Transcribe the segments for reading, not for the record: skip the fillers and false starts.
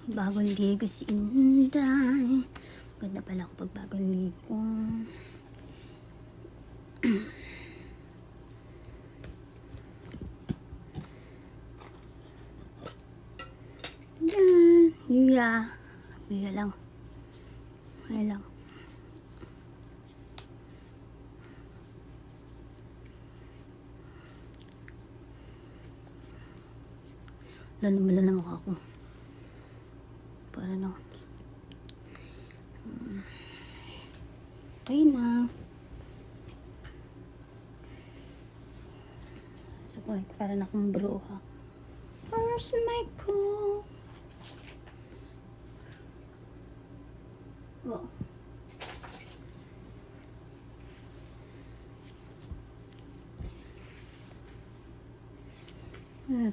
Bagong ligo si Inday. Ganda pala ako pag bagong ligo. Yan. Hiya lang. Hiya lang. Lalo na mukha ko. Para na. Okay na. So, para na akong bruha. Where's my comb? Wow.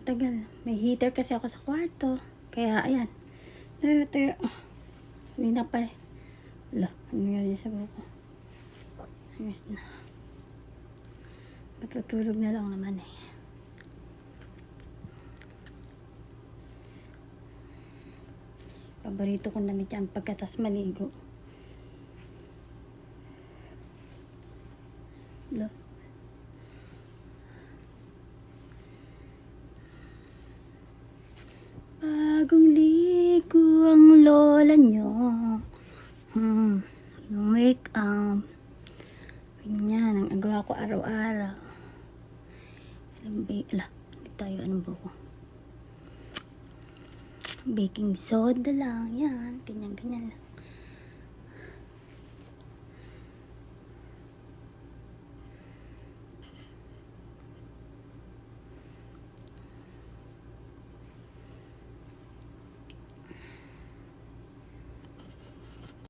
Tagal. May heater kasi ako sa kwarto. Kaya, ayan. Tayo. Hindi na pa eh. Wala. Ano nangyari sa buko? Ayos na. Matutulog na lang naman eh. Paborito kong damit yan pagkatas maligo. Wala. Bagong ligo ang lola nyo. Make up. Ganyan, ang agawa ko araw-araw. Hindi tayo anong buko. Baking soda lang. Yan, ganyan lang.